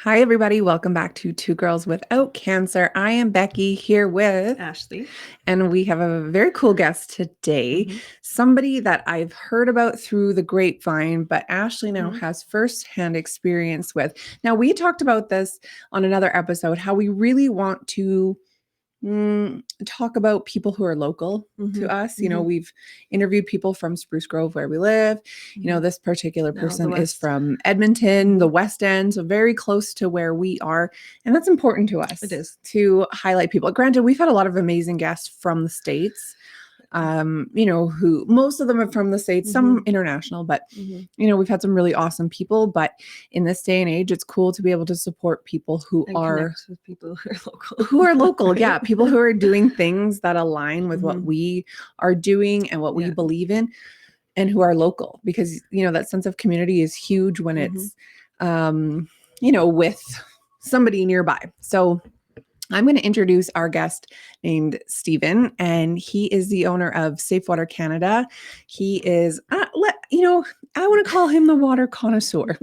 Hi, everybody. Welcome back to Two Girls Without Cancer. I am Becky here with Ashley. And we have a very cool guest today. Somebody that I've heard about through the grapevine, but Ashley now has firsthand experience with. Now, we talked about this on another episode, how we really want to talk about people who are local to us. You know, we've interviewed people from Spruce Grove where we live. You know, this particular person is from Edmonton, the West End, so very close to where we are. And that's important to us. It is. To highlight people. Granted, we've had a lot of amazing guests from the States. You know, who most of them are from the States, some international, but you know, we've had some really awesome people. But in this day and age, it's cool to be able to support people who are with people who are local. Who are local, yeah, people who are doing things that align with what we are doing and what we believe in, and who are local, because you know that sense of community is huge when it's you know, with somebody nearby. So I'm going to introduce our guest named Stephen, and he is the owner of Safe Water Canada. He is, you know, I want to call him the water connoisseur,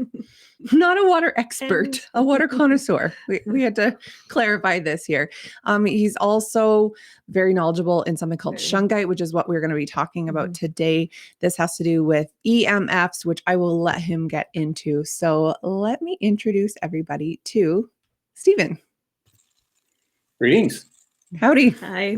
not a water expert, a water connoisseur. We had to clarify this here. He's also very knowledgeable in something called Shungite, which is what we're going to be talking about today. This has to do with EMFs, which I will let him get into. So let me introduce everybody to Stephen. Greetings. Howdy. Hi.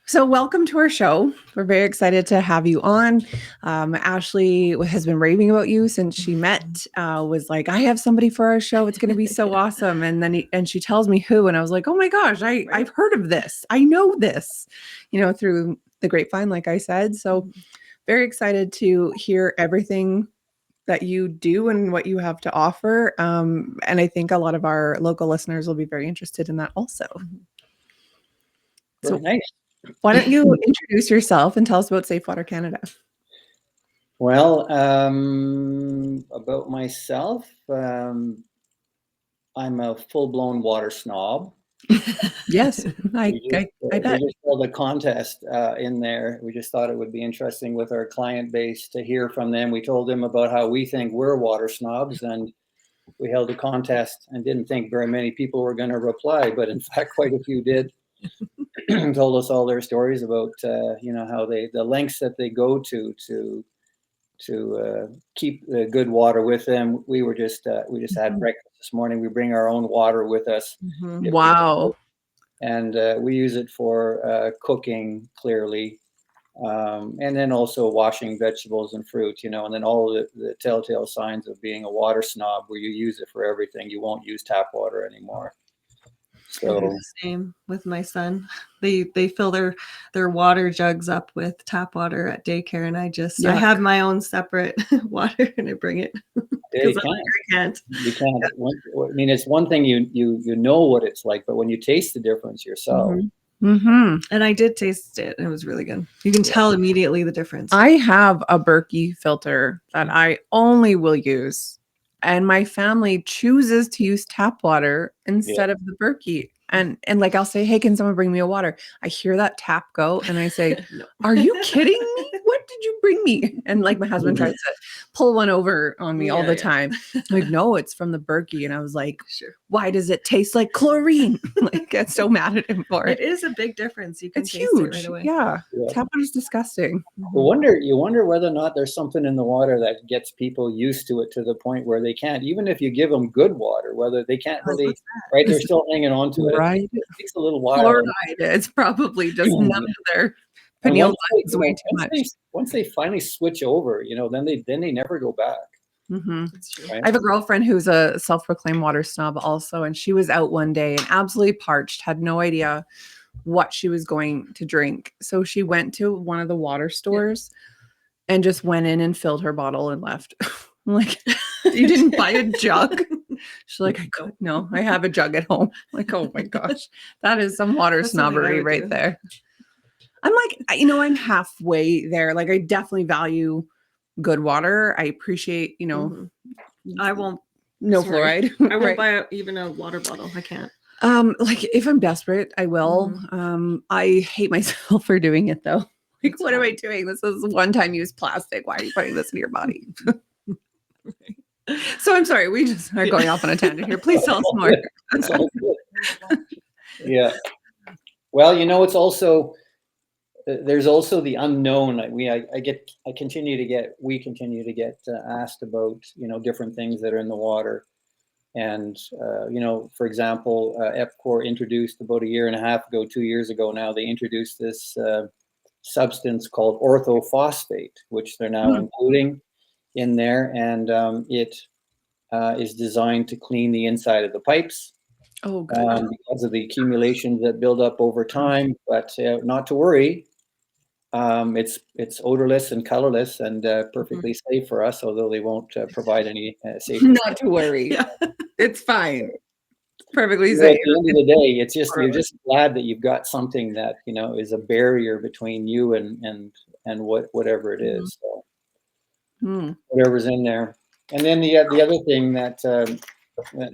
So welcome to our show. We're very excited to have you on. Ashley has been raving about you since she met, was like, I have somebody for our show. It's going to be so awesome. And then she tells me who, and I was like, oh my gosh, I've heard of this. I know this, you know, through the grapevine, like I said. So very excited to hear everything that you do and what you have to offer. And I think a lot of our local listeners will be very interested in that also. So nice. Why don't you introduce yourself and tell us about Safe Water Canada? Well, about myself, I'm a full-blown water snob. Yes, I bet. We just held a contest in there. We just thought it would be interesting with our client base to hear from them. We told them about how we think we're water snobs, and we held a contest and didn't think very many people were going to reply, but in fact, quite a few did. Told us all their stories about you know, how the lengths that they go to keep the good water with them. We just had breakfast this morning. We bring our own water with us. Wow. And we use it for cooking, clearly, and then also washing vegetables and fruit, you know, and then all the telltale signs of being a water snob, where you use it for everything. You won't use tap water anymore. So the same with my son. They fill their water jugs up with tap water at daycare, and I have my own separate water, and I bring it because I can't. You can't. I mean, it's one thing you know what it's like, but when you taste the difference yourself. And I did taste it, and it was really good. You can tell immediately the difference. I have a Berkey filter that I only will use, and my family chooses to use tap water instead of the Berkey. And like, I'll say, hey, can someone bring me a water? I hear that tap go, and I say, no. Are you kidding me? What did you bring me? And like, my husband tries to pull one over on me all the time. I'm like, no, it's from the Berkey. And I was like, sure. Why does it taste like chlorine? Like, I get so mad at him for it. It is a big difference. You can it's taste huge. It right away. Yeah. Tap water is disgusting. You wonder whether or not there's something in the water that gets people used to it to the point where they can't, even if you give them good water, whether they can't really, right? They're still hanging on to it. Right. It takes a little while. Fluoride. It's probably just none of their pineal glands way too much. Once they finally switch over, you know, then they never go back. That's true. Right? I have a girlfriend who's a self-proclaimed water snob also, and she was out one day and absolutely parched, had no idea what she was going to drink. So she went to one of the water stores and just went in and filled her bottle and left. I'm like, you didn't buy a jug? She's like, no, I have a jug at home. I'm like, oh my gosh, that is some water snobbery right there. I'm like, you know, I'm halfway there. Like, I definitely value good water. I appreciate, you know, I won't. No fluoride. I won't buy even a water bottle. I can't. Like, if I'm desperate, I will. I hate myself for doing it though. Like, what am I doing? This is one-time use plastic. Why are you putting this in your body? So I'm sorry, we just are going off on a tangent here. Please tell us more. It's all good. Yeah. Well, it's also, there's also the unknown. We continue to get asked about, different things that are in the water. And, for example, EPCOR introduced about a year and a half ago, 2 years ago now, they introduced this substance called orthophosphate, which they're now including in there. And it is designed to clean the inside of the pipes. Oh, good. Because of the accumulations that build up over time, but not to worry. It's odorless and colorless and perfectly safe for us, although they won't provide any safety. Not to worry. Yeah. It's fine. It's perfectly safe. At the end of the day, it's just you're just glad that you've got something that is a barrier between you and whatever it is. So whatever's in there. And then the other thing that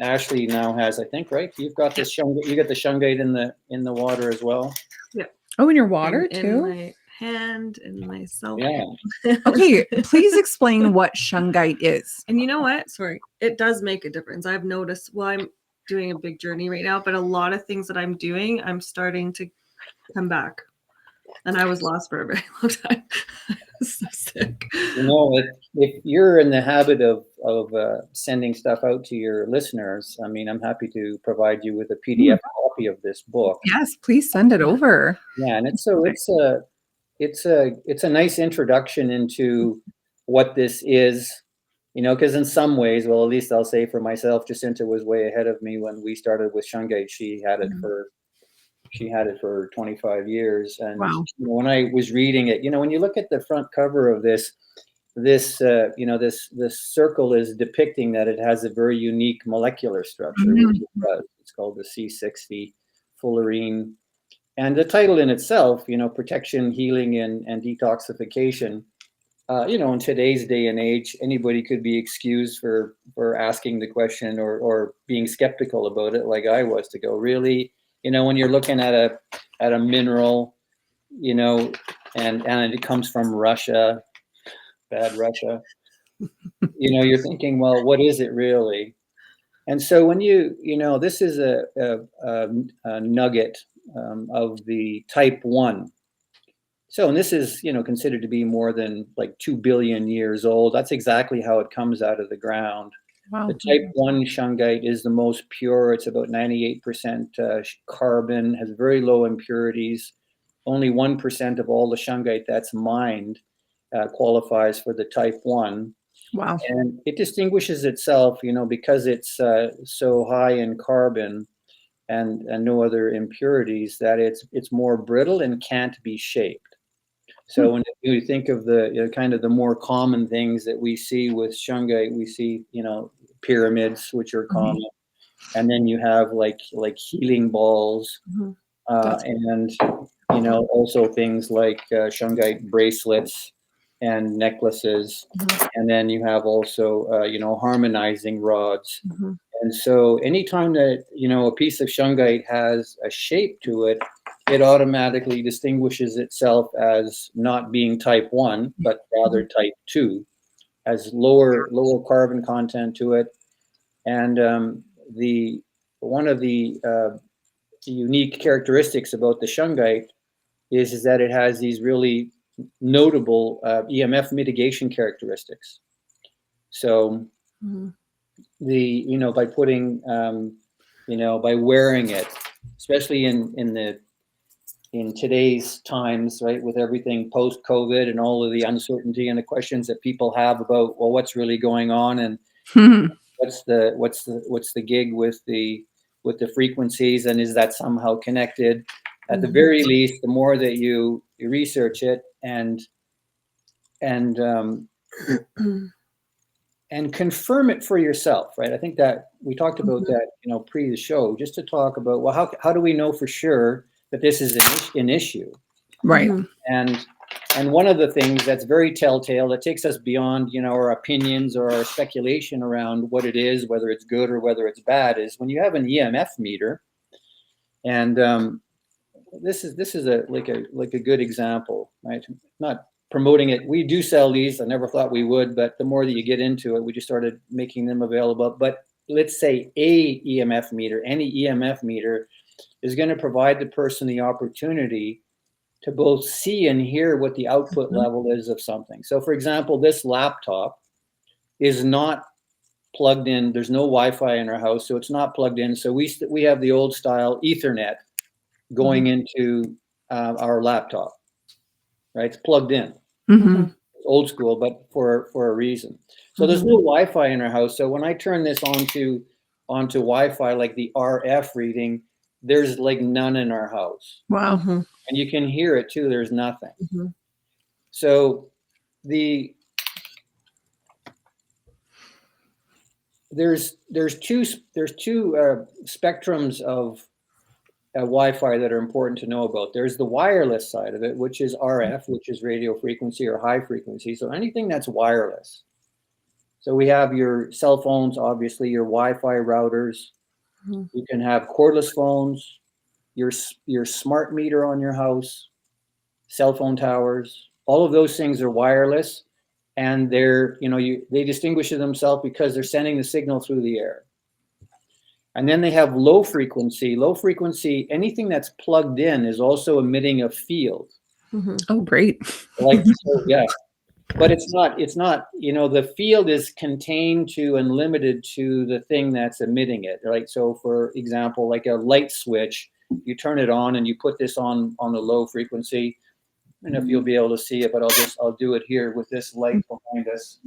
Ashley now has, I think, right? You've got this Shungite. You got the Shungite in the water as well. Yeah. Oh, in your water too. In my hand and my cell phone. Yeah. Okay, please explain what Shungite is. And you know what? Sorry, it does make a difference. I've noticed. Well, I'm doing a big journey right now, but a lot of things that I'm doing, I'm starting to come back. And I was lost for a very long time. I was so sick. If you're in the habit of sending stuff out to your listeners, I mean, I'm happy to provide you with a PDF copy of this book. Yes, please send it over. Yeah, and it's a nice introduction into what this is, because in some ways, well, at least I'll say for myself, Jacinta was way ahead of me when we started with Shungite. She had it for 25 years. And when I was reading it, when you look at the front cover of this circle is depicting that it has a very unique molecular structure. It's called the C60 fullerene. And the title in itself, protection, healing, and detoxification. In today's day and age, anybody could be excused for asking the question or being skeptical about it, like I was, to go, really? When you're looking at a mineral, and it comes from Russia, bad Russia, you're thinking, well, what is it really? And so when this is a nugget of the type 1. So, and this is, considered to be more than like 2 billion years old. That's exactly how it comes out of the ground. Wow. The type 1 Shungite is the most pure. It's about 98% carbon, has very low impurities. Only 1% of all the Shungite that's mined qualifies for the type 1. Wow. And it distinguishes itself, because it's so high in carbon and no other impurities, that it's more brittle and can't be shaped. So when you think of the kind of the more common things that we see with Shungite, we see pyramids, which are common, and then you have like healing balls, and also things like Shungite bracelets and necklaces, and then you have also harmonizing rods. And so anytime that a piece of Shungite has a shape to it, it automatically distinguishes itself as not being type 1, but rather type 2, has lower carbon content to it. And one of the unique characteristics about the Shungite is that it has these really notable EMF mitigation characteristics. So by putting by wearing it, especially in today's times, right, with everything post-COVID and all of the uncertainty and the questions that people have about, well, what's really going on, and what's the gig with the frequencies, and is that somehow connected? At the very least, the more that you research it and confirm it for yourself, right? I think that we talked about that, pre the show, just to talk about, well, how do we know for sure that this is an issue? Right. And one of the things that's very telltale, that takes us beyond, our opinions or our speculation around what it is, whether it's good or whether it's bad, is when you have an EMF meter. And this is a good example, right? Not promoting it. We do sell these. I never thought we would, but the more that you get into it, we just started making them available. But let's say a EMF meter, any EMF meter, is going to provide the person the opportunity to both see and hear what the output level is of something. So for example, this laptop is not plugged in. There's no Wi-Fi in our house, so it's not plugged in. So we have the old style Ethernet going into our laptop, right? It's plugged in. Old school, but for a reason. So there's no Wi-Fi in our house. So when I turn this onto Wi-Fi, like the RF reading, there's like none in our house. Wow. And you can hear it too. There's nothing. So there's two spectrums of Wi-Fi that are important to know about. There's the wireless side of it, which is RF, which is radio frequency or high frequency. So anything that's wireless. So we have your cell phones, obviously, your Wi-Fi routers. You can have cordless phones, your smart meter on your house, cell phone towers. All of those things are wireless, and they distinguish themselves because they're sending the signal through the air. And then they have low frequency. Low frequency, anything that's plugged in is also emitting a field. Oh, great. Yeah. But it's not, the field is contained to and limited to the thing that's emitting it. Right. So for example, like a light switch, you turn it on and you put this on the low frequency. I don't know if you'll be able to see it, but I'll do it here with this light behind us.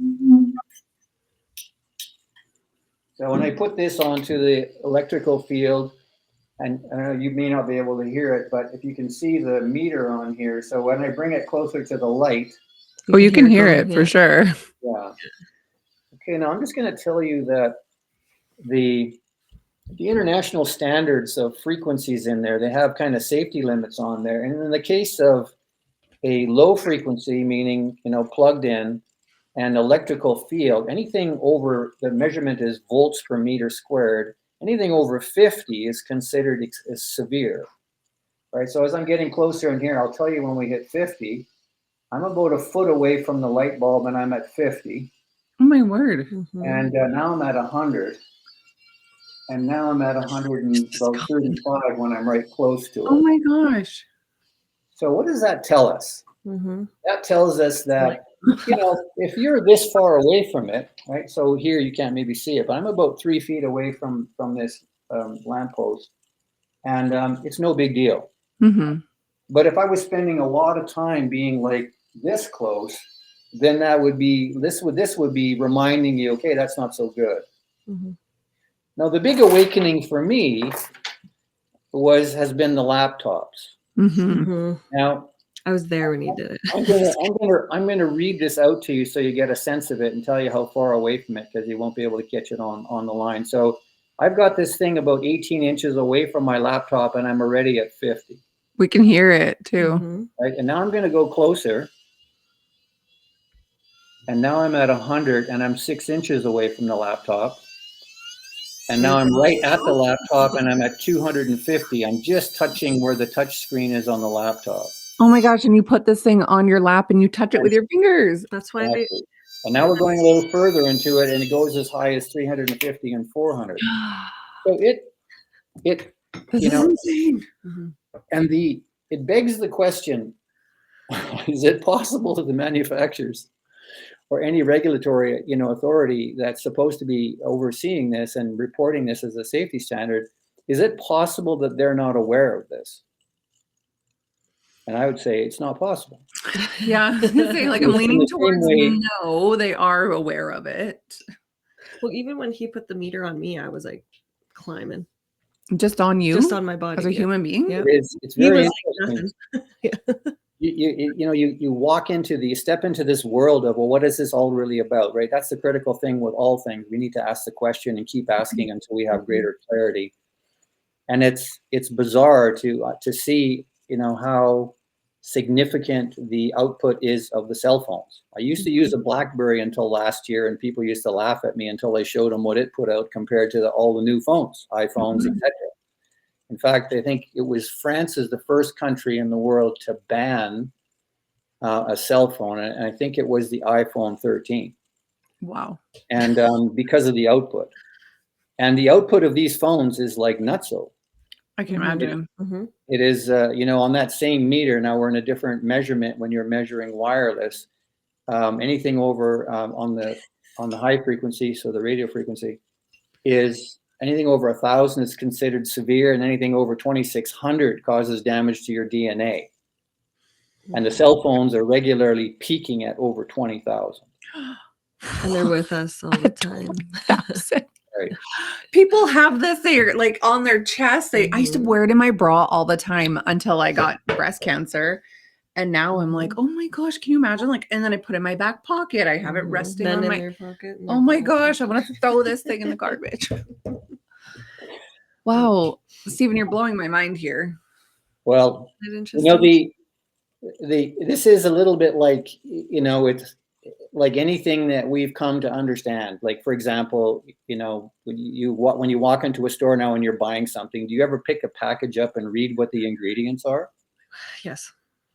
So when I put this onto the electrical field, and you may not be able to hear it, but if you can see the meter on here, so when I bring it closer to the light. Oh, you can hear it for sure. Yeah. Okay, now I'm just going to tell you that the international standards of frequencies in there, they have kind of safety limits on there. And in the case of a low frequency, meaning, plugged in, and electrical field, anything over, the measurement is volts per meter squared, anything over 50 is considered as severe, right? So as I'm getting closer in here, I'll tell you when we hit 50, I'm about a foot away from the light bulb and I'm at 50. Oh my word. And now I'm at 100. And now I'm at 135 when I'm right close to it. Oh my gosh. So what does that tell us? That tells us that, if you're this far away from it, right? So here you can't maybe see it, but I'm about 3 feet away from this lamppost, and it's no big deal. But if I was spending a lot of time being like this close, then this would be reminding you, okay, that's not so good. Now the big awakening for me has been the laptops. Now I was there when he did it. I'm gonna read this out to you so you get a sense of it and tell you how far away from it, because you won't be able to catch it on the line. So I've got this thing about 18 inches away from my laptop and I'm already at 50. We can hear it too. Right, and now I'm gonna go closer. And now I'm at 100 and I'm 6 inches away from the laptop. And now I'm right at the laptop and I'm at 250. I'm just touching where the touch screen is on the laptop. Oh my gosh. And you put this thing on your lap and you touch it with your fingers. That's why And now we're going a little further into it, and it goes as high as 350 and 400. So this is insane. And it begs the question, is it possible that the manufacturers or any regulatory, authority that's supposed to be overseeing this and reporting this as a safety standard, is it possible that they're not aware of this? And I would say it's not possible. Yeah, I was gonna say, I'm leaning towards no, they are aware of it. Well, even when he put the meter on me, I was like climbing. Just on you? Just on my body. As a human being? Yeah. It's very interesting. You walk you step into this world of, well, what is this all really about, right? That's the critical thing with all things. We need to ask the question and keep asking until we have greater clarity. And it's bizarre to see, how significant the output is of the cell phones. I used to use a BlackBerry until last year, and people used to laugh at me until I showed them what it put out compared to all the new phones, iPhones, etc. In fact, I think it was France is the first country in the world to ban a cell phone, and I think it was the iPhone 13. Wow. And because of the output. And the output of these phones is like nutso. I can imagine. It is, on that same meter. Now we're in a different measurement when you're measuring wireless. Anything over on the high frequency, so the radio frequency, is anything over 1,000 is considered severe, and anything over 2,600 causes damage to your DNA. And the cell phones are regularly peaking at over 20,000. And they're with us all the time. Right. People have this, they're like on their chest. I used to wear it in my bra all the time until I got breast cancer. And now I'm like, oh my gosh, can you imagine? Like, and then I put it in my back pocket. I have it resting on my pocket. Oh my gosh, I want to throw this thing in the garbage. Wow. Stephen, you're blowing my mind here. Well, this is a little bit like, it's like anything that we've come to understand. Like, for example, when you walk into a store now and you're buying something, do you ever pick a package up and read what the ingredients are? Yes.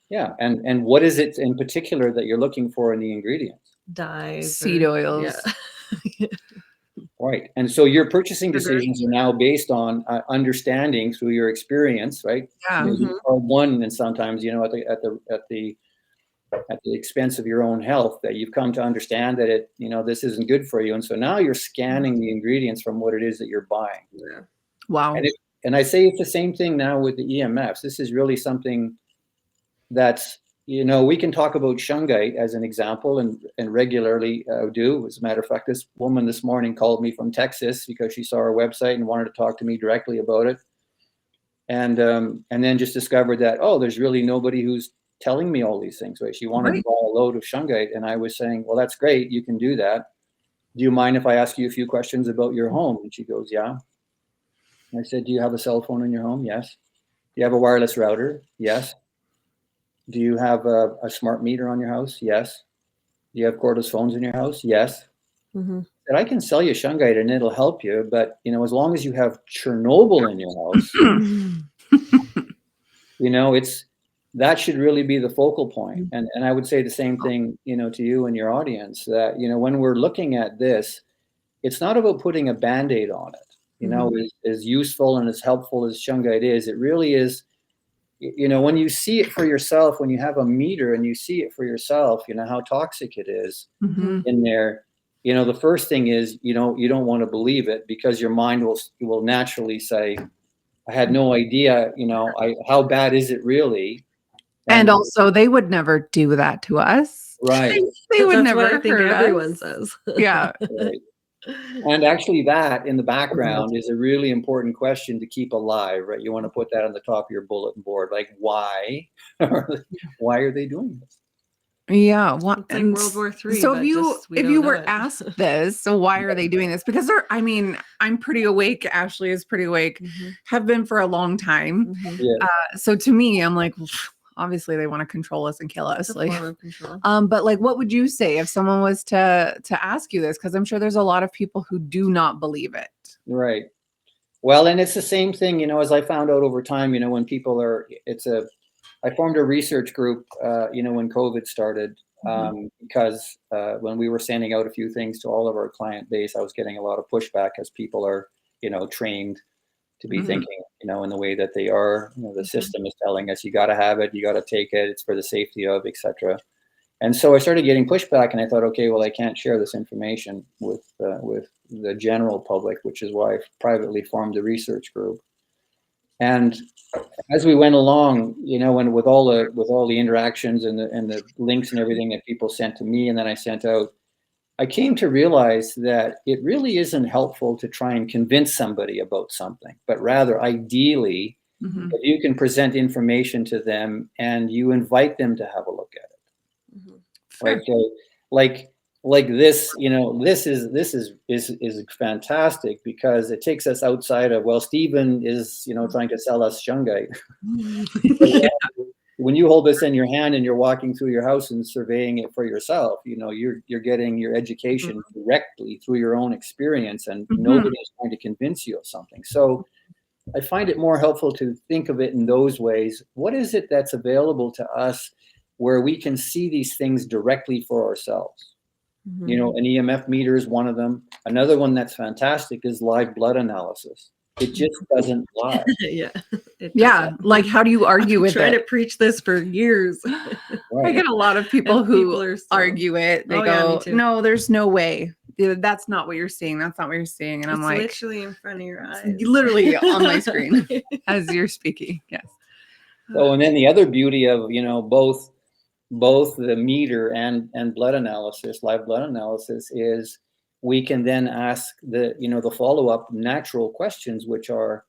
Yeah. And what is it in particular that you're looking for in the ingredients? Dyes. Seed oils. Yeah. Right. And so your purchasing decisions are now based on understanding through your experience, right? Yeah. One, and sometimes, at the expense of your own health, that you've come to understand that this isn't good for you. And so now you're scanning the ingredients from what it is that you're buying. Yeah. Wow. And I say it's the same thing now with the EMFs. This is really something that's, we can talk about Shungite as an example, and regularly do. As a matter of fact, this woman this morning called me from Texas because she saw our website and wanted to talk to me directly about it. And then just discovered that, there's really nobody who's telling me all these things. Right? She wanted to buy a load of Shungite, and I was saying, well, that's great. You can do that. Do you mind if I ask you a few questions about your home? And she goes, yeah. And I said, do you have a cell phone in your home? Yes. Do you have a wireless router? Yes. Do you have a smart meter on your house? Yes. Do you have cordless phones in your house? Yes. And I can sell you Shungite and it'll help you, but as long as you have Chernobyl in your house, that should really be the focal point. And I would say the same thing, to you and your audience, that when we're looking at this, it's not about putting a Band-Aid on it. As useful and as helpful as Shungite is, it really is. When you see it for yourself, when you have a meter and you see it for yourself, how toxic it is in there. The first thing is, you don't want to believe it, because your mind will naturally say, I had no idea, how bad is it really? And also, they would never do that to us. Right. They would never I think hurt everyone us. says. Yeah. Right. And actually that in the background is a really important question to keep alive, right? You want to put that on the top of your bulletin board, like why? Why are they doing this? Yeah. It's like World War III. So if you were asked this, so why are they doing this? Because I'm pretty awake. Ashley is pretty awake, have been for a long time. Yeah. So to me, I'm like, obviously they want to control us and kill us. But like, what would you say if someone was to ask you this? Because I'm sure there's a lot of people who do not believe it. Right. Well, and it's the same thing, as I found out over time, when people I formed a research group, when COVID started, because when we were sending out a few things to all of our client base, I was getting a lot of pushback, as people are, trained to be thinking, in the way that they are. The system is telling us, you got to have it, you got to take it, it's for the safety of, etc. And so I started getting pushback, and I thought, okay, well, I can't share this information with the general public, which is why I privately formed the research group. And as we went along, and with all the interactions and the links and everything that people sent to me and then I sent out, I came to realize that it really isn't helpful to try and convince somebody about something, but rather, ideally, if you can present information to them and you invite them to have a look at it. Right? So, like this, this is fantastic, because it takes us outside of, well, Stephen is, trying to sell us Shungite. When you hold this in your hand and you're walking through your house and surveying it for yourself, you're getting your education directly through your own experience, and nobody is going to convince you of something. So I find it more helpful to think of it in those ways. What is it that's available to us where we can see these things directly for ourselves. You know, an EMF meter is one of them. Another one that's fantastic is live blood analysis. It just doesn't lie. Like, how do you argue with it? I tried to preach this for years. Right. I get a lot of people who argue it. They go, no, there's no way. That's not what you're seeing. That's not what you're seeing. And I'm like, literally in front of your eyes. Literally on my screen as you're speaking. Yes. So, and then the other beauty of, you know, both the meter and blood analysis, live blood analysis, is we can then ask the, you know, the follow-up natural questions, which are,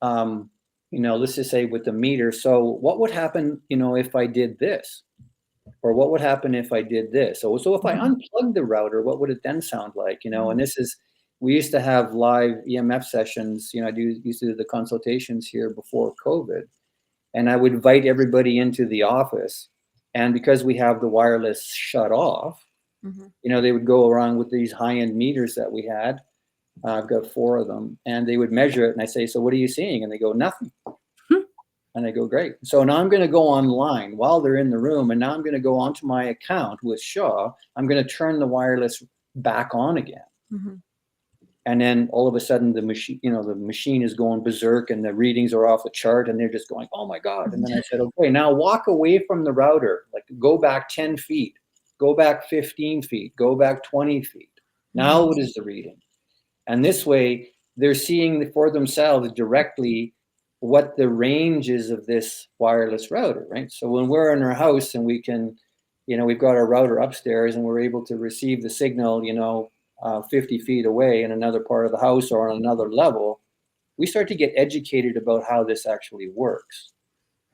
you know, let's just say with the meter. So what would happen, you know, if I did this? Or what would happen if I did this? So if I unplugged the router, what would it then sound like? You know, and this is, we used to have live EMF sessions. You know, used to do the consultations here before COVID. And I would invite everybody into the office. And because we have the wireless shut off, you know, they would go around with these high-end meters that we had. I've got 4 of them, and they would measure it. And I say, so what are you seeing? And they go, nothing. And I go, great. So now I'm going to go online while they're in the room. And now I'm going to go onto my account with Shaw. I'm going to turn the wireless back on again. And then all of a sudden the machine, you know, the machine is going berserk and the readings are off the chart and they're just going, oh my God. And then I said, okay, now walk away from the router, like go back 10 feet, go back 15 feet, go back 20 feet. Now what is the reading? And this way they're seeing for themselves directly what the range is of this wireless router, right? So when we're in our house and we can, you know, we've got our router upstairs and we're able to receive the signal, you know, 50 feet away in another part of the house or on another level, we start to get educated about how this actually works.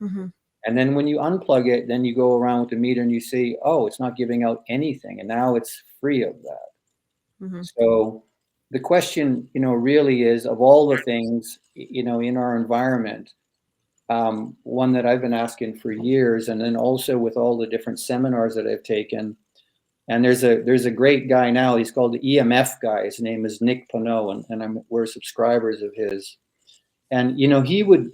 And then when you unplug it, then you go around with the meter and you see, oh, it's not giving out anything. And now it's free of that. So the question, you know, really is, of all the things, you know, in our environment, one that I've been asking for years, and then also with all the different seminars that I've taken. And there's a great guy now. He's called the EMF guy. His name is Nick Pinot, and we're subscribers of his. And you know,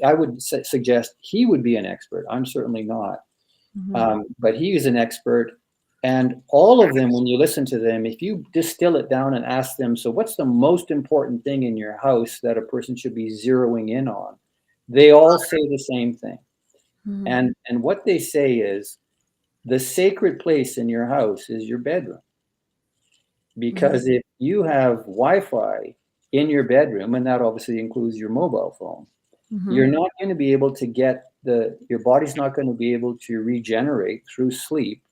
I would suggest he would be an expert. I'm certainly not, but he is an expert. And all of them, when you listen to them, if you distill it down and ask them, so what's the most important thing in your house that a person should be zeroing in on? They all say the same thing. And what they say is, the sacred place in your house is your bedroom. Because if you have Wi-Fi in your bedroom, and that obviously includes your mobile phone, you're not going to be able to get your body's not going to be able to regenerate through sleep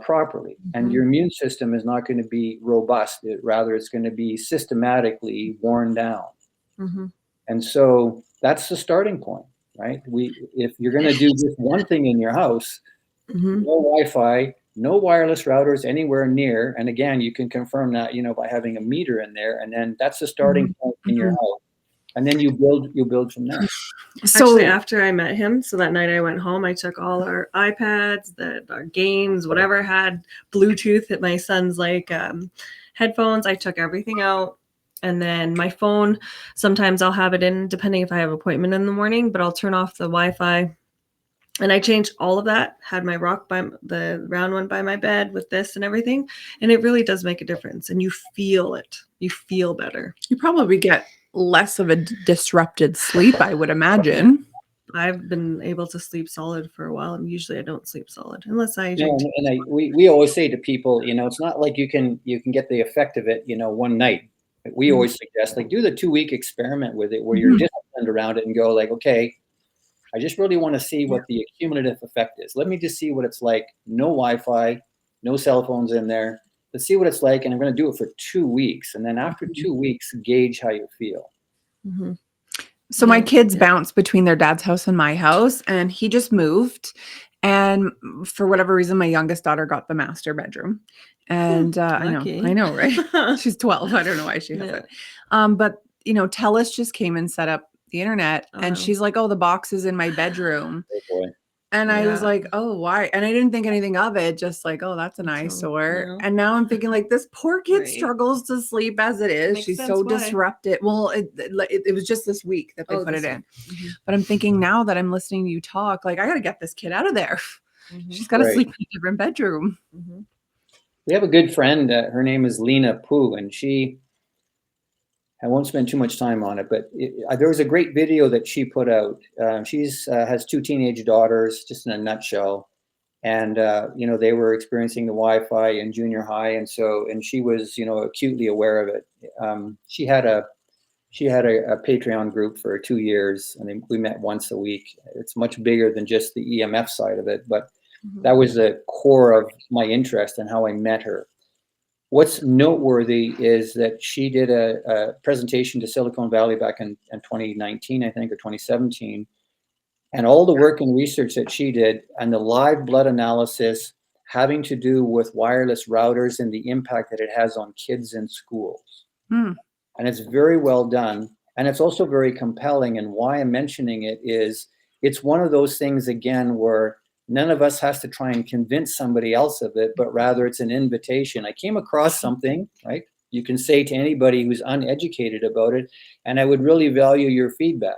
properly. And your immune system is not going to be robust. Rather, it's going to be systematically worn down. And so that's the starting point, right? If you're going to do just one thing in your house, no Wi-Fi, no wireless routers anywhere near. And again, you can confirm that, you know, by having a meter in there. And then that's the starting point in your house. And then you build from there. So actually, after I met him, so that night I went home, I took all our iPads, our games, whatever had Bluetooth at my son's like headphones. I took everything out. And then my phone, sometimes I'll have it in, depending if I have an appointment in the morning, but I'll turn off the Wi-Fi. And I changed all of that, had my the round one by my bed with this and everything. And it really does make a difference. And you feel it. You feel better. You probably get less of a disrupted sleep, I would imagine. I've been able to sleep solid for a while. And usually I don't sleep solid unless I drink. We always say to people, you know, it's not like you can get the effect of it, you know, one night. We always suggest, like, do the 2-week experiment with it where you're disciplined around it and go like, okay, I just really want to see what the cumulative effect is. Let me just see what it's like. No Wi-Fi, no cell phones in there. Let's see what it's like. And I'm going to do it for 2 weeks. And then after 2 weeks, gauge how you feel. So my kids bounce between their dad's house and my house, and he just moved. And for whatever reason, my youngest daughter got the master bedroom. And I know, right? She's 12. I don't know why she has it. But, you know, Telus just came and set up the internet, and she's like, oh, the box is in my bedroom. And I was like, oh, why? And I didn't think anything of it, just like, oh, that's an eyesore. And now I'm thinking, like, this poor kid struggles to sleep as it is. She's so disrupted. Well, it was just this week that they put it in. But I'm thinking, now that I'm listening to you talk, like, I got to get this kid out of there. She's got to sleep in a different bedroom. We have a good friend. Her name is Lena Poo, and I won't spend too much time on it, but there was a great video that she put out. She's has 2 teenage daughters, just in a nutshell. And, they were experiencing the Wi-Fi in junior high. And she was, acutely aware of it. She had a Patreon group for 2 years, and we met once a week. It's much bigger than just the EMF side of it, but that was the core of my interest and how I met her. What's noteworthy is that she did a presentation to Silicon Valley back in 2019, I think, or 2017. And all the work and research that she did and the live blood analysis having to do with wireless routers and the impact that it has on kids in schools. And it's very well done. And it's also very compelling. And why I'm mentioning it is it's one of those things, again, where none of us has to try and convince somebody else of it, but rather it's an invitation. I came across something, right? You can say to anybody who's uneducated about it, and I would really value your feedback.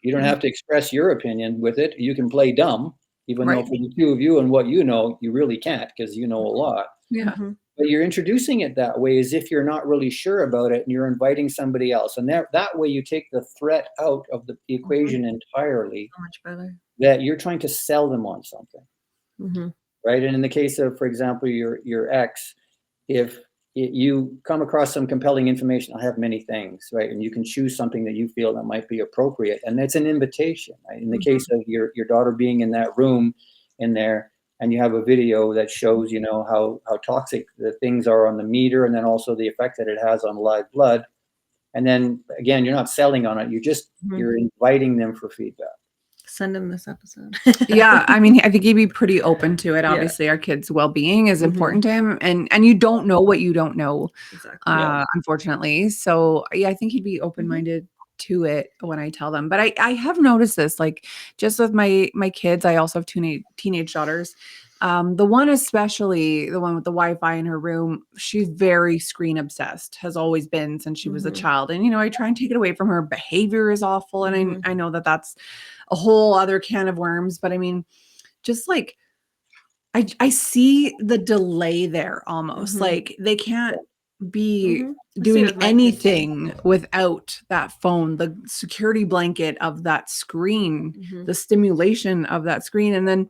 You don't have to express your opinion with it. You can play dumb, even though for the 2 of you and what you know, you really can't, because you know a lot. But you're introducing it that way as if you're not really sure about it, and you're inviting somebody else. And that way you take the threat out of the equation entirely. So much better. That you're trying to sell them on something. Right? And in the case of, for example, your ex, if you come across some compelling information, I have many things, right? And you can choose something that you feel that might be appropriate. And it's an invitation, right? In the case of your daughter being in that room in there, and you have a video that shows, how toxic the things are on the meter, and then also the effect that it has on live blood. And then again, you're not selling on it. You're inviting them for feedback. Send him this episode. Yeah, I mean, I think he'd be pretty open to it. Obviously, our kids' well-being is important to him, and you don't know what you don't know, unfortunately. So yeah, I think he'd be open-minded to it when I tell them. But I have noticed this, like, just with my kids. I also have 2 teenage daughters. The one, especially the one with the Wi-Fi in her room, she's very screen obsessed, has always been since she was a child. And, I try and take it away from her. Behavior is awful. And I know that that's a whole other can of worms, but I mean, just like, I see the delay there almost. Like they can't be doing anything without that phone, the security blanket of that screen, the stimulation of that screen. And then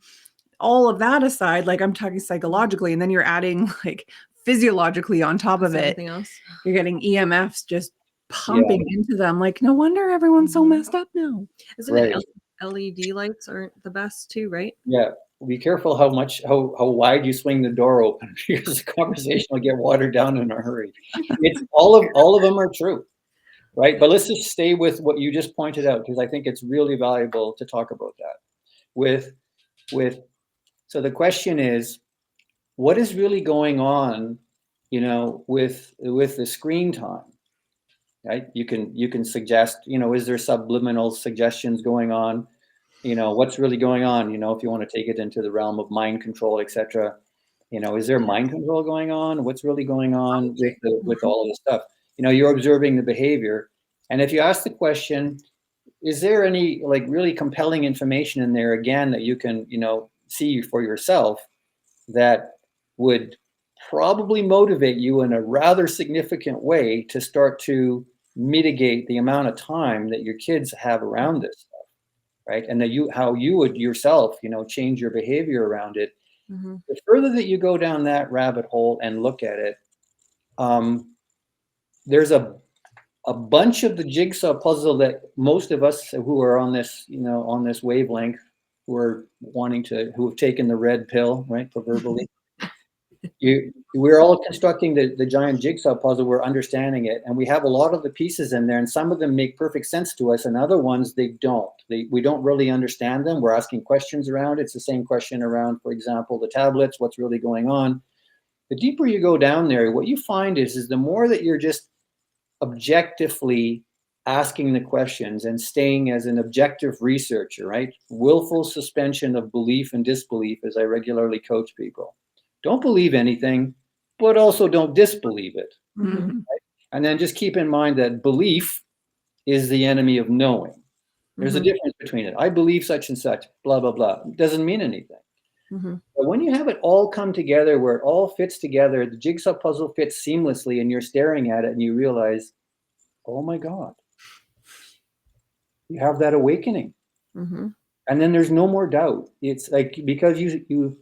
all of that aside, like I'm talking psychologically, and then you're adding like physiologically on top of it. You're getting EMFs just pumping into them. Like, no wonder everyone's so messed up now. Isn't it LED lights aren't the best too, right? Yeah. Be careful how wide you swing the door open, because the conversation will get watered down in a hurry. It's all of them are true, right? But let's just stay with what you just pointed out, because I think it's really valuable to talk about that. So the question is, what is really going on, with the screen time? Right? You can suggest, is there subliminal suggestions going on? What's really going on? If you want to take it into the realm of mind control, etc. Is there mind control going on? What's really going on with all of this stuff? You're observing the behavior, and if you ask the question, is there any like really compelling information in there again that you can see for yourself that would probably motivate you in a rather significant way to start to mitigate the amount of time that your kids have around this stuff, right? And that how you would yourself, change your behavior around it. The further that you go down that rabbit hole and look at it, there's a bunch of the jigsaw puzzle that most of us who are on this, on this wavelength, who have taken the red pill, right, proverbially. We're all constructing the giant jigsaw puzzle. We're understanding it, and we have a lot of the pieces in there, and some of them make perfect sense to us, and other ones they don't. We don't really understand them. We're asking questions around it. It's the same question around, for example, the tablets. What's really going on? The deeper you go down there, what you find is the more that you're just objectively asking the questions and staying as an objective researcher, right? Willful suspension of belief and disbelief, as I regularly coach people. Don't believe anything, but also don't disbelieve it. Right? And then just keep in mind that belief is the enemy of knowing. There's a difference between it. I believe such and such, blah, blah, blah. It doesn't mean anything. But when you have it all come together, where it all fits together, the jigsaw puzzle fits seamlessly, and you're staring at it and you realize, oh my God, you have that awakening. And then there's no more doubt. It's like, because you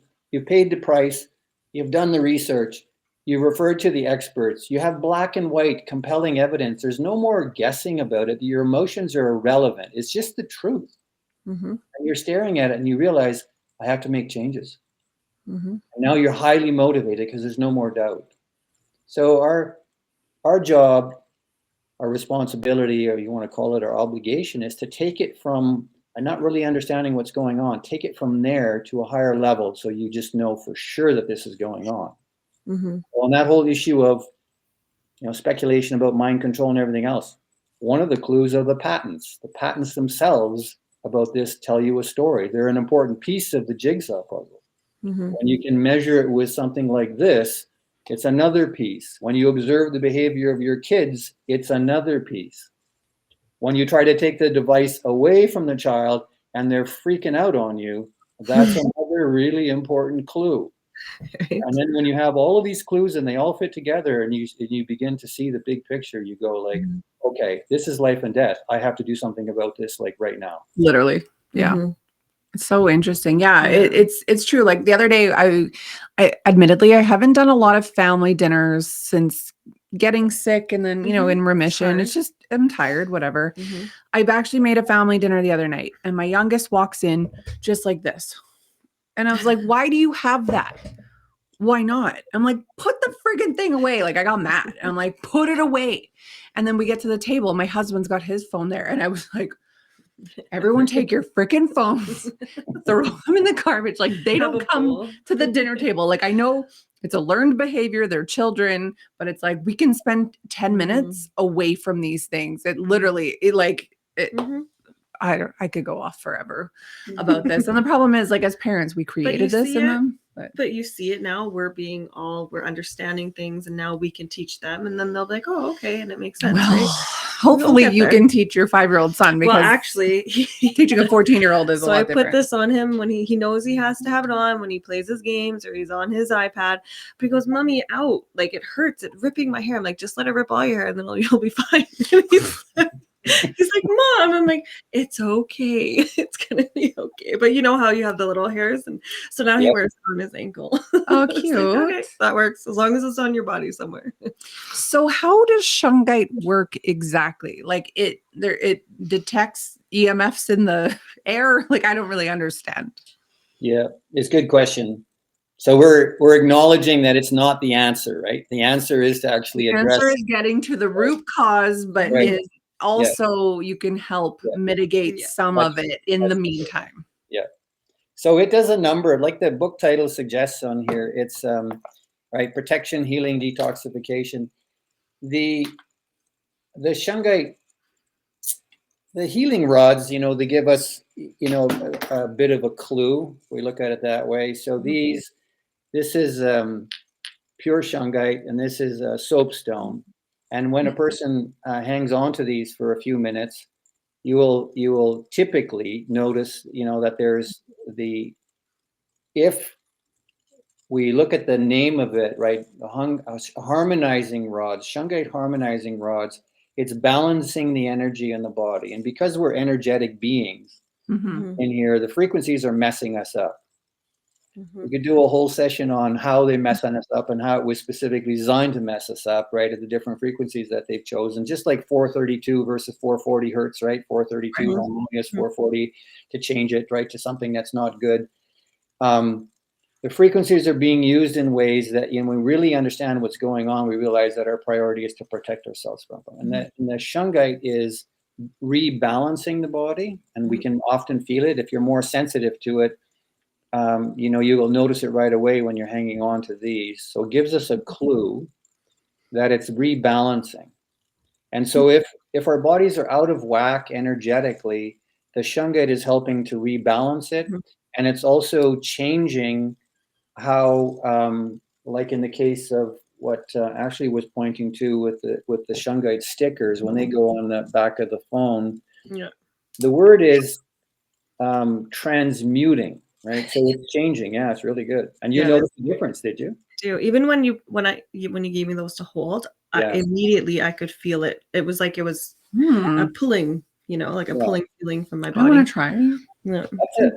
paid the price, you've done the research, you referred to the experts, you have black and white compelling evidence. There's no more guessing about it. Your emotions are irrelevant. It's just the truth. And you're staring at it and you realize, I have to make changes. And now you're highly motivated because there's no more doubt. So our job, our responsibility, or you want to call it our obligation, is to take it from not really understanding what's going on, take it from there to a higher level, so you just know for sure that this is going on. Well, and that whole issue of, speculation about mind control and everything else, one of the clues are the patents. The patents themselves about this tell you a story. They're an important piece of the jigsaw puzzle. When you can measure it with something like this, it's another piece. When you observe the behavior of your kids, it's another piece. When you try to take the device away from the child and they're freaking out on you, that's another really important clue. Right. And then when you have all of these clues and they all fit together and you begin to see the big picture, you go like, okay, this is life and death. I have to do something about this, like right now. Literally. Yeah. It's so interesting. Yeah, it's true. Like the other day, I admittedly, I haven't done a lot of family dinners since getting sick and then, in remission. It's just, I'm tired, whatever. I've actually made a family dinner the other night and my youngest walks in just like this. And I was like, why do you have that? Why not? I'm like, put the friggin' thing away. Like, I got mad. And I'm like, put it away. And then we get to the table. My husband's got his phone there. And I was like, everyone take your freaking phones, throw them in the garbage. Like, they don't come to the dinner table. Like, I know it's a learned behavior. They're children. But it's like, we can spend 10 minutes away from these things. It literally, I could go off forever about this. And the problem is, like, as parents, we created this in them. But you see it now. We're understanding things, and now we can teach them, and then they'll be like, "Oh, okay," and it makes sense. Well, right? Hopefully, you can teach your 5-year-old son. Because actually, teaching a 14-year-old is a lot different. So I put this on him when he knows he has to have it on when he plays his games or he's on his iPad. But he goes, "Mommy, out! Like, it hurts. It's ripping my hair." I'm like, "Just let it rip all your hair, and then you'll be fine." He's like, "Mom," I'm like, "It's okay. It's gonna be okay." But you know how you have the little hairs, and so now he wears it on his ankle. Oh, cute. Like, okay, that works as long as it's on your body somewhere. So how does Shungite work exactly? Like, it detects EMFs in the air? Like, I don't really understand. Yeah, it's a good question. So we're acknowledging that it's not the answer, right? The answer is to actually address. The answer is getting to the root cause, but is also you can help mitigate some of it in the meantime. Yeah. So it does a number of, like the book title suggests on here, it's protection, healing, detoxification. The Shungite, the healing rods, they give us, a bit of a clue. We look at it that way. So this is pure Shungite, and this is soapstone. And when a person hangs on to these for a few minutes, you will typically notice, that there's if we look at the name of it, right, harmonizing rods, Shungite harmonizing rods, it's balancing the energy in the body. And because we're energetic beings in here, the frequencies are messing us up. We could do a whole session on how they mess us up and how it was specifically designed to mess us up, right, at the different frequencies that they've chosen, just like 432 versus 440 hertz, right, 432 harmonious, 440 to change it, right, to something that's not good. The frequencies are being used in ways that, when we really understand what's going on, we realize that our priority is to protect ourselves from them. And the Shungite is rebalancing the body, and we can often feel it. If you're more sensitive to it, you will notice it right away when you're hanging on to these. So it gives us a clue that it's rebalancing. And so if our bodies are out of whack energetically, the Shungite is helping to rebalance it. And it's also changing how, like in the case of what Ashley was pointing to with the Shungite stickers, when they go on the back of the phone, the word is transmuting. right? So it's changing. Yeah, it's really good. And you Yeah. noticed the difference, did you? Do even when you gave me those to hold, Yeah. immediately I could feel it. It was like it was a pulling, like a pulling feeling from my I body. want to try. Yeah.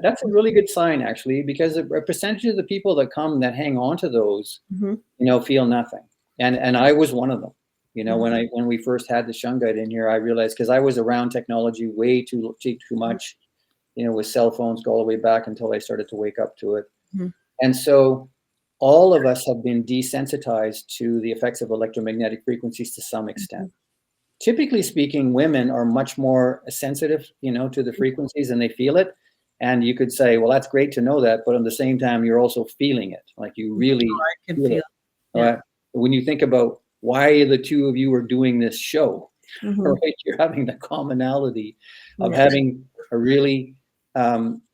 That's a really good sign, actually, because a percentage of the people that come that hang on to those, feel nothing. And I was one of them. When we first had the Shungite in here, I realized, because I was around technology way too much, with cell phones, go all the way back until I started to wake up to it. And so all of us have been desensitized to the effects of electromagnetic frequencies to some extent. Typically speaking, women are much more sensitive, to the frequencies, and they feel it. And you could say, well, that's great to know that, but at the same time, you're also feeling it. Like you really I can feel it. Yeah. When you think about why the two of you are doing this show, right? You're having the commonality of having a really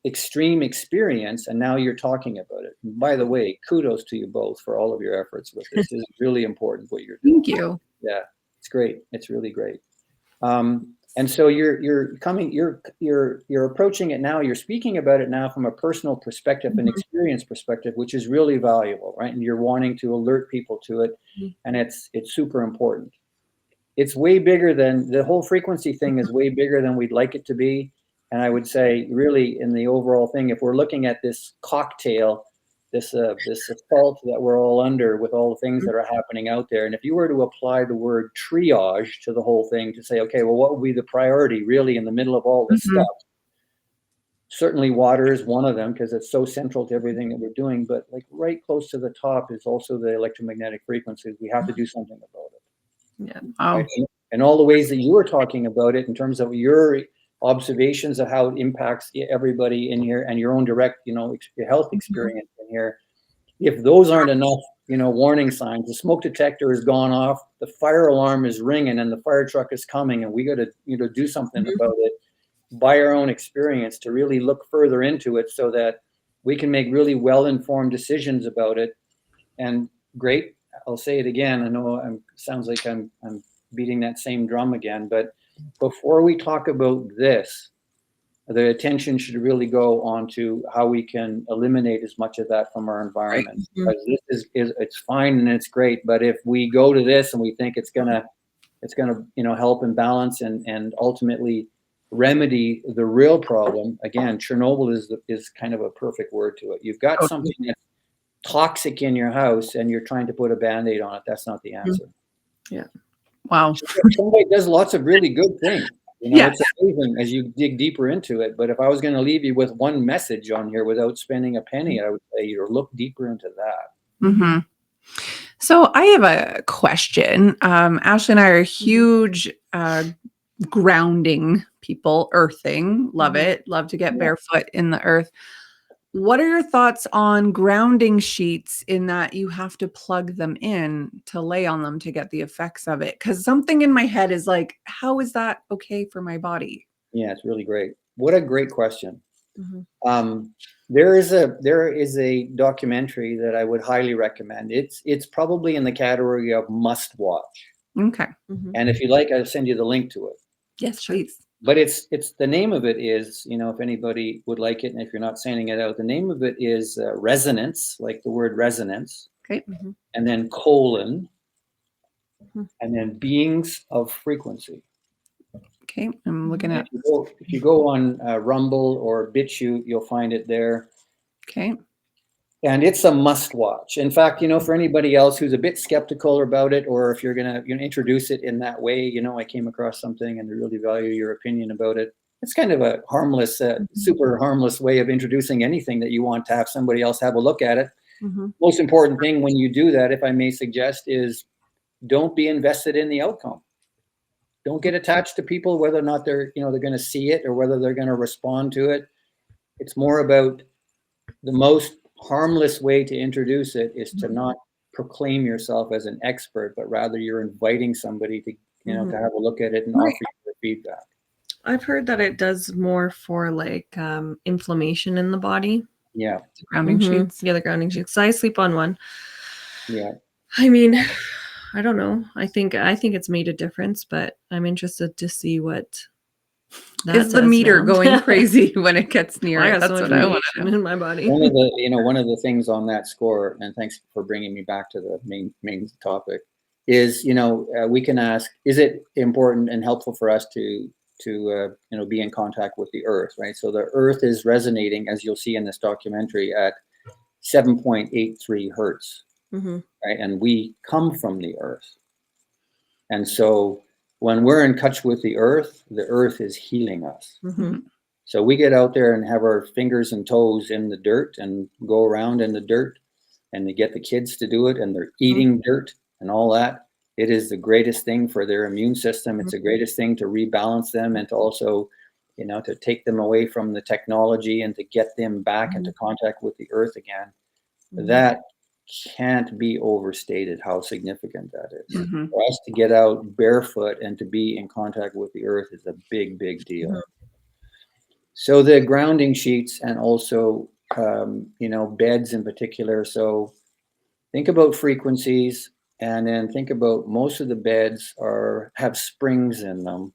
extreme experience, and now you're talking about it. And by the way, kudos to you both for all of your efforts with this. This is really important what you're doing. Thank you. Yeah, it's great. It's really great. And so you're approaching it now. You're speaking about it now from a personal perspective and experience perspective, which is really valuable, right? And you're wanting to alert people to it, and it's super important. It's way bigger than the whole frequency thing is way bigger than we'd like it to be. And I would say, really, in the overall thing, if we're looking at this cocktail, this assault that we're all under with all the things that are happening out there, and if you were to apply the word triage to the whole thing to say, okay, well, what would be the priority really in the middle of all this stuff? Certainly water is one of them, because it's so central to everything that we're doing, but like right close to the top is also the electromagnetic frequencies. We have to do something about it. Yeah. Wow. Right? And all the ways that you were talking about it in terms of your observations of how it impacts everybody in here and your own direct, your health experience in here. If those aren't enough, warning signs, the smoke detector has gone off, the fire alarm is ringing, and the fire truck is coming, and we got to, do something about it by our own experience to really look further into it so that we can make really well-informed decisions about it. And great, I'll say it again. I know sounds like I'm beating that same drum again, but before we talk about this, the attention should really go on to how we can eliminate as much of that from our environment. Because this is it's fine and it's great, but if we go to this and we think it's gonna help and balance and ultimately remedy the real problem, again, Chernobyl is kind of a perfect word to it. You've got something that's toxic in your house and you're trying to put a Band-Aid on it. That's not the answer. Yeah. Wow. Somebody does lots of really good things. Yes. It's amazing as you dig deeper into it. But if I was going to leave you with one message on here without spending a penny, I would say, look deeper into that. So I have a question. Ashley and I are huge grounding people, earthing. Love it. Love to get barefoot in the earth. What are your thoughts on grounding sheets in that you have to plug them in to lay on them to get the effects of it? Because something in my head is like, how is that okay for my body? Yeah, it's really great. What a great question. There is a documentary that I would highly recommend. It's probably in the category of must watch. Okay. And if you like, I'll send you the link to it. Yes, please. But it's the name of it is, if anybody would like it, and if you're not sending it out, the name of it is resonance, like the word resonance. Okay. And then colon, and then beings of frequency. Okay, I'm looking at. If you go on Rumble or BitChute, you'll find it there. Okay. And it's a must watch. In fact, for anybody else who's a bit skeptical about it, or if you're going to introduce it in that way, I came across something and I really value your opinion about it. It's kind of a harmless, super harmless way of introducing anything that you want to have somebody else have a look at it. Most important thing when you do that, if I may suggest, is don't be invested in the outcome. Don't get attached to people, whether or not they're going to see it or whether they're going to respond to it. It's more about the most harmless way to introduce it is to not proclaim yourself as an expert, but rather you're inviting somebody to, to have a look at it and offer you their feedback. I've heard that it does more for like inflammation in the body. Yeah. The grounding sheets. Yeah, the grounding sheets. So I sleep on one. Yeah. I mean, I don't know. I think it's made a difference, but I'm interested to see what Is the meter going crazy when it gets near it? That's what I want to know in my body. One of the things on that score, and thanks for bringing me back to the main topic, is we can ask, is it important and helpful for us to be in contact with the earth, right? So the earth is resonating, as you'll see in this documentary, at 7.83 hertz, right? And we come from the earth, and so when we're in touch with the earth is healing us. So we get out there and have our fingers and toes in the dirt and go around in the dirt, and they get the kids to do it, and they're eating dirt and all that. It is the greatest thing for their immune system. It's the greatest thing to rebalance them, and to also, to take them away from the technology and to get them back into contact with the earth again. That can't be overstated how significant that is. For us to get out barefoot and to be in contact with the earth is a big, big deal. So the grounding sheets, and also, beds in particular. So think about frequencies, and then think about most of the beds have springs in them.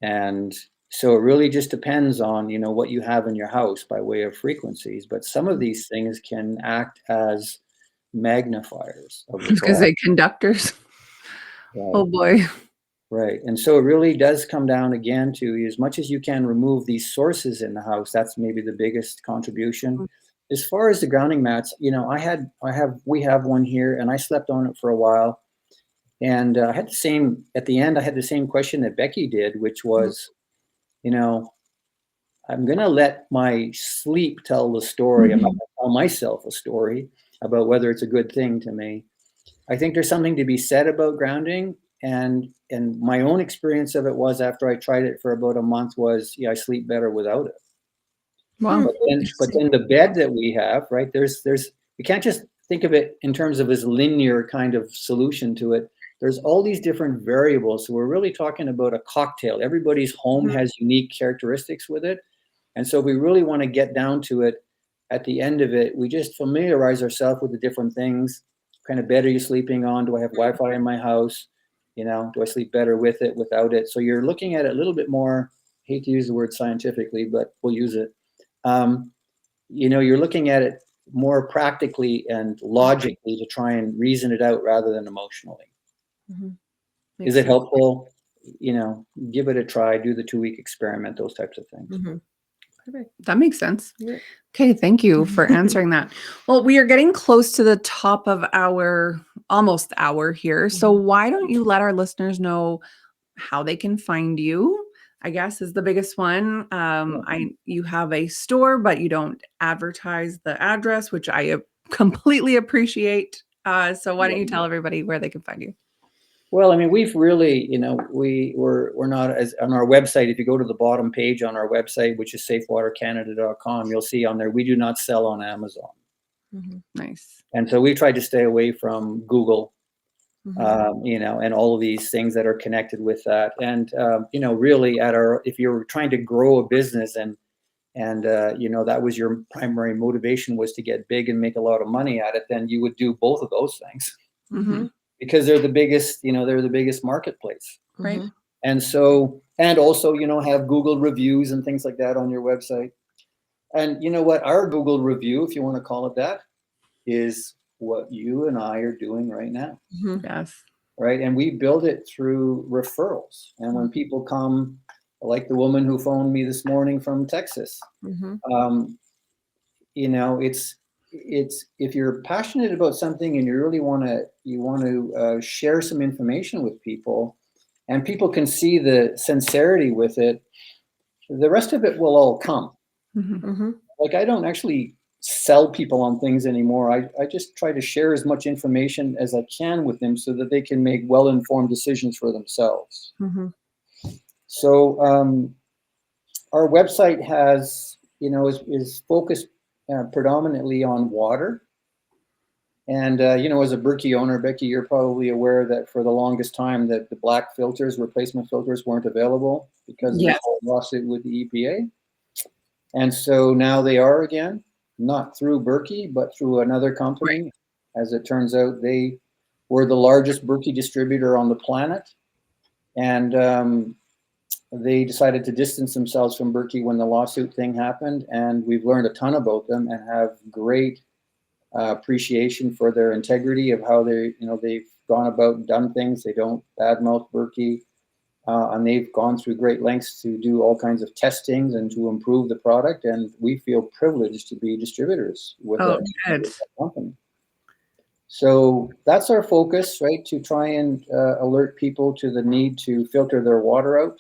And so it really just depends on, what you have in your house by way of frequencies. But some of these things can act as magnifiers. Because they conductors. Right. Oh boy. Right. And so it really does come down again to, as much as you can remove these sources in the house, that's maybe the biggest contribution. As far as the grounding mats, we have one here, and I slept on it for a while. And I had at the end, I had the same question that Becky did, which was, I'm going to let my sleep tell the story. I'm not going to tell myself a story about whether it's a good thing to me. I think there's something to be said about grounding. And my own experience of it was, after I tried it for about a month, was, I sleep better without it. Wow. But then the bed that we have, right, you can't just think of it in terms of this linear kind of solution to it. There's all these different variables. So we're really talking about a cocktail. Everybody's home has unique characteristics with it. And so if we really want to get down to it, at the end of it, we just familiarize ourselves with the different things. What kind of bed are you sleeping on? Do I have Wi-Fi in my house? Do I sleep better with it, without it? So you're looking at it a little bit more, hate to use the word scientifically, but we'll use it. You're looking at it more practically and logically to try and reason it out rather than emotionally. Is it helpful? Give it a try, do the 2-week experiment, those types of things. Perfect. That makes sense. Yeah. Okay. Thank you for answering that. Well, we are getting close to the top of our almost hour here. So why don't you let our listeners know how they can find you? I guess is the biggest one. You have a store, but you don't advertise the address, which I completely appreciate. So why don't you tell everybody where they can find you? Well, I mean, we've really, we're not, as on our website, if you go to the bottom page on our website, which is safewatercanada.com, you'll see on there, we do not sell on Amazon. Nice. And so we tried to stay away from Google, and all of these things that are connected with that. And, really if you're trying to grow a business and that was your primary motivation, was to get big and make a lot of money at it, then you would do both of those things. Because they're the biggest, they're the biggest marketplace. Right. And so, and also, have Google reviews and things like that on your website. And you know what, our Google review, if you want to call it that, is what you and I are doing right now. Yes. Right. And we build it through referrals. And when people come, like the woman who phoned me this morning from Texas, it's if you're passionate about something and you really want to share some information with people, and people can see the sincerity with it, the rest of it will all come. Like, I don't actually sell people on things anymore. I just try to share as much information as I can with them so that they can make well-informed decisions for themselves. So our website has, is focused predominantly on water. And, as a Berkey owner, Becky, you're probably aware that for the longest time that the black filters, replacement filters, weren't available because of the lawsuit with the EPA. And so now they are again, not through Berkey, but through another company. Right. As it turns out, they were the largest Berkey distributor on the planet. And they decided to distance themselves from Berkey when the lawsuit thing happened, and we've learned a ton about them and have great appreciation for their integrity of how they, they've gone about and done things. They don't badmouth Berkey, and they've gone through great lengths to do all kinds of testings and to improve the product. And we feel privileged to be distributors with that company. So that's our focus, right? To try and alert people to the need to filter their water out.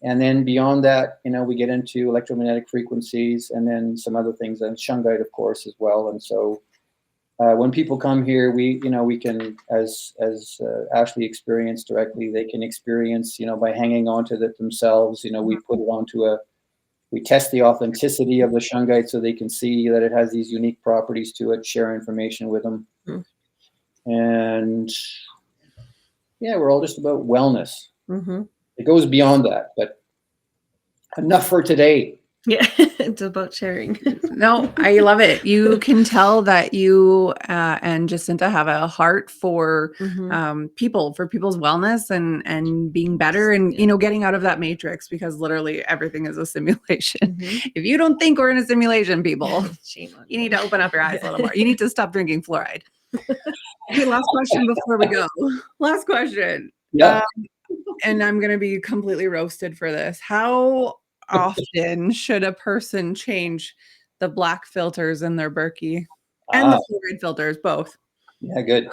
And then beyond that, we get into electromagnetic frequencies and then some other things, and Shungite, of course, as well. And so when people come here, we can, as Ashley experienced directly, they can experience, by hanging onto it themselves. We put it onto we test the authenticity of the Shungite so they can see that it has these unique properties to it, share information with them. And yeah, we're all just about wellness. It goes beyond that, but enough for today. Yeah, it's about sharing. No, I love it. You can tell that you and Jacinta have a heart for people, for people's wellness and being better and, getting out of that matrix, because literally everything is a simulation. If you don't think we're in a simulation, people, you need to open up your eyes a little more. You need to stop drinking fluoride. Okay, last question before we go. Last question. Yeah. And I'm going to be completely roasted for this. How often should a person change the black filters in their Berkey and the fluoride filters, both? Yeah, good.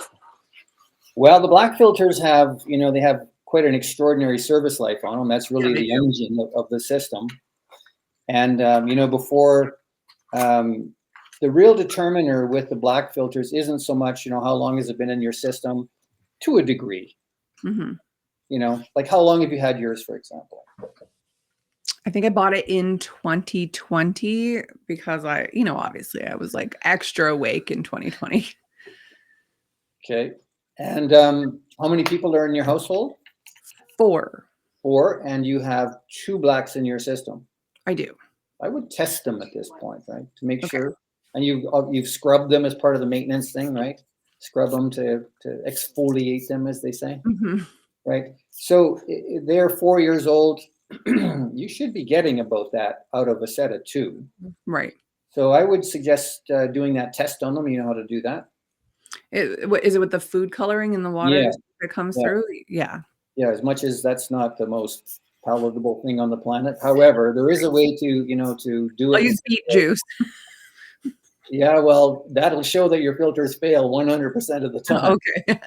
Well, the black filters have, they have quite an extraordinary service life on them. That's really the engine of the system. And, before the real determiner with the black filters isn't so much, how long has it been in your system, to a degree. Like how long have you had yours, for example? I think I bought it in 2020 because obviously I was like extra awake in 2020. Okay. And how many people are in your household? 4. And you have 2 blacks in your system? I do. I would test them at this point, right? To make sure. And you've scrubbed them as part of the maintenance thing, right? Scrub them to exfoliate them, as they say. Right. So they're 4 years old. You should be getting about that out of a set of 2. Right. So I would suggest doing that test on them. You know how to do that? Is it with the food coloring in the water that comes through? Yeah. Yeah. As much as that's not the most palatable thing on the planet. However, there is a way to do it. I'll use beet juice. Yeah, well, that'll show that your filters fail 100% of the time. Okay.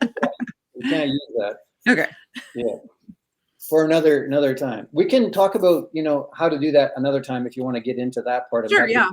You can't use that. Okay. Yeah. For another time. We can talk about, how to do that another time if you want to get into that part of it. Sure, yeah.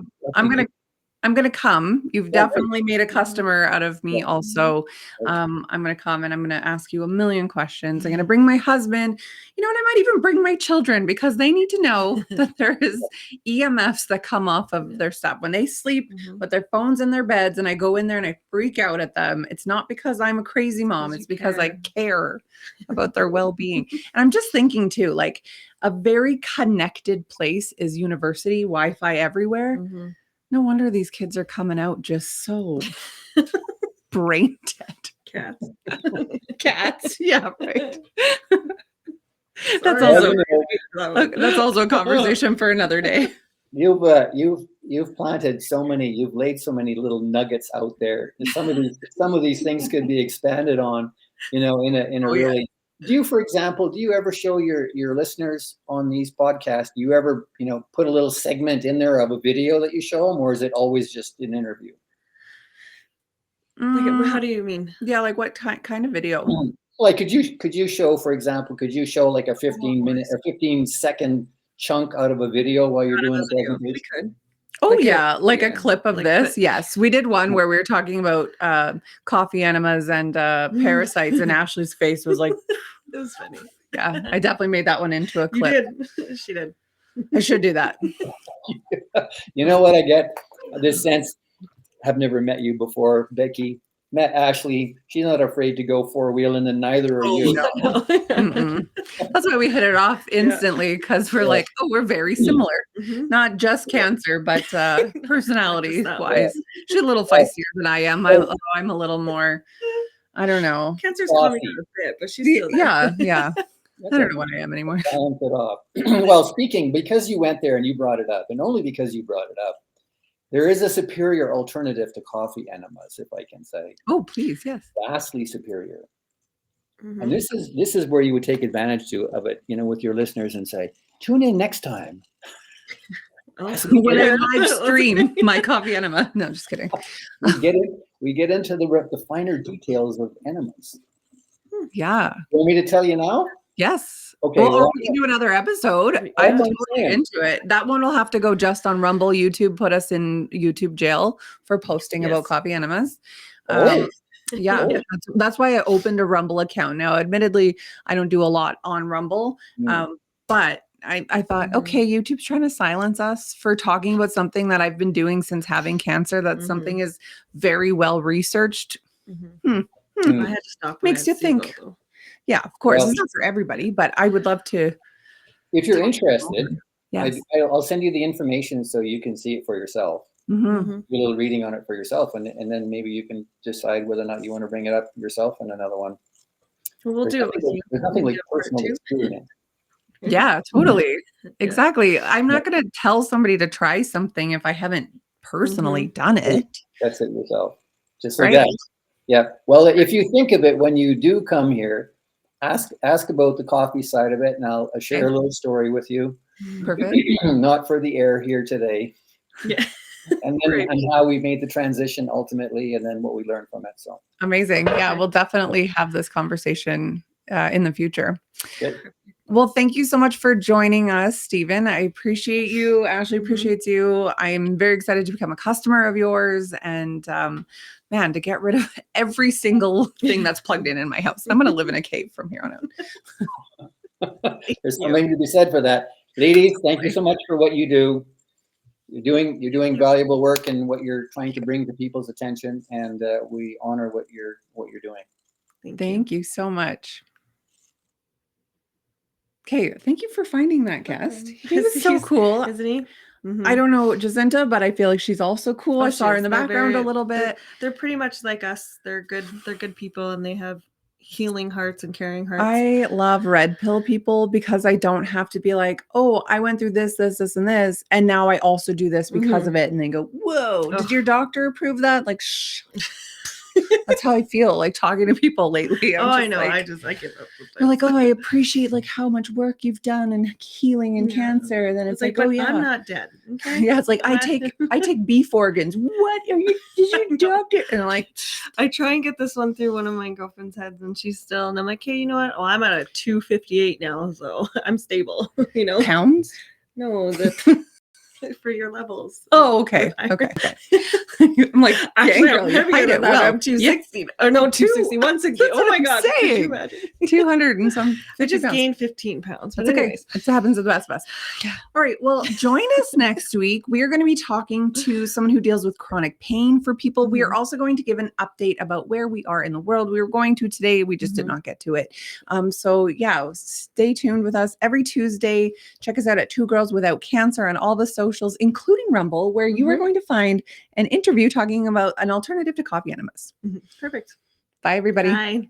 I'm gonna come. You've definitely made a customer out of me also. I'm gonna come and I'm gonna ask you a million questions. I'm gonna bring my husband, and I might even bring my children, because they need to know that there is EMFs that come off of their stuff when they sleep with their phones in their beds, and I go in there and I freak out at them. It's not because I'm a crazy mom. It's because I care about their well-being. And I'm just thinking too, like a very connected place is university, Wi-Fi everywhere. No wonder these kids are coming out just so brain dead. Cats. Yeah, right. That's also a conversation for another day. You've planted so many. You've laid so many little nuggets out there. Some of these things could be expanded on. In a really. Do you, for example, do you ever show your listeners on these podcasts, do you ever, put a little segment in there of a video that you show them, or is it always just an interview? Like, how do you mean? Yeah, like what kind of video? Like, could you show, for example, like a 15-minute or 15-second chunk out of a video while you're doing a presentation? We could. Oh, like a clip of this. Yes. We did one where we were talking about coffee enemas and parasites, and Ashley's face was like, it was funny. Yeah, I definitely made that one into a clip. You did. She did. I should do that. You know what I get? This sense, have never met you before, Becky. Met Ashley. She's not afraid to go 4-wheeling, and neither are you. No. That's why we hit it off instantly, because we're like, we're very similar. Not just cancer, but personality-wise. She's a little feistier than I am. I'm a little more, I don't know. Cancer's coming out a bit, but she's still there. Yeah. I don't know what I am anymore. Balance it off. Well, speaking, because you went there and you brought it up, and only because you brought it up, there is a superior alternative to coffee enemas, if I can say. Oh, please, yes. Vastly superior. And this is where you would take advantage of it, with your listeners and say, tune in next time. When I live stream my coffee enema. No, just kidding. We get into the finer details of enemas. Yeah. You want me to tell you now? Yes. Okay. Well, or we can do another episode. I'm totally into it. That one will have to go just on Rumble. YouTube put us in YouTube jail for posting about coffee enemas. Yeah, that's why I opened a Rumble account. Now, admittedly, I don't do a lot on Rumble, but I thought, okay, YouTube's trying to silence us for talking about something that I've been doing since having cancer. That something is very well researched. I had to stop. Makes you think. Yeah, of course, it's not for everybody, but I would love to. If you're interested, I'll send you the information so you can see it for yourself. Do a little reading on it for yourself, and then maybe you can decide whether or not you want to bring it up yourself in another one. Well, we'll do it. There's nothing like personal experience. Yeah, totally. Exactly. I'm not going to tell somebody to try something if I haven't personally done it. That's it yourself. Just like that. Yeah. Well, if you think of it when you do come here, ask about the coffee side of it, and I'll share a little story with you. Perfect. Not for the air here today. Yeah. And then and how we made the transition ultimately, and then what we learned from it. So amazing. Yeah, we'll definitely have this conversation in the future. Good. Well, thank you so much for joining us, Stephen. I appreciate you. Ashley appreciates you. I'm very excited to become a customer of yours, and man, to get rid of every single thing that's plugged in my house. I'm going to live in a cave from here on out. There's something to be said for that. Ladies, thank you so much for what you do. You're doing valuable work and what you're trying to bring to people's attention, and we honor what you're doing. Thank you so much. Okay, thank you for finding that guest. He was so cool, isn't he? I don't know Jacinta, but I feel like she's also cool. I saw her in the background a little bit. They're pretty much like us. They're good people, and they have healing hearts and caring hearts. I love red pill people because I don't have to be like, oh, I went through this, and this, and now I also do this because of it. And they go, whoa, did your doctor approve that? Like, shh. That's how I feel like talking to people lately. I know. I give up. They're like, oh, I appreciate like how much work you've done in healing and cancer. And then it's like, oh yeah, I'm not dead. Okay? Yeah, it's like I take beef organs. What are you? Did you doctor? And I'm like, I try and get this one through one of my girlfriend's heads, and she's still. And I'm like, hey, you know what? Oh, I'm at a 258 now, so I'm stable. Pounds? No, for your levels. Oh, okay. Okay. I'm like, actually, I'm heavier than that. I'm 260. Or no, 260, 160. Oh my God. Could you imagine? 200 and some. I just gained 15 pounds. That's okay. It happens to the best of us. Yeah. All right. Well, join us next week. We are going to be talking to someone who deals with chronic pain for people. We are also going to give an update about where we are in the world. We were going to today. We just did not get to it. So yeah, stay tuned with us every Tuesday. Check us out at Two Girls Without Cancer on all the socials, including Rumble, where you are going to find an interview talking about an alternative to coffee enemas. Perfect. Bye, everybody. Bye.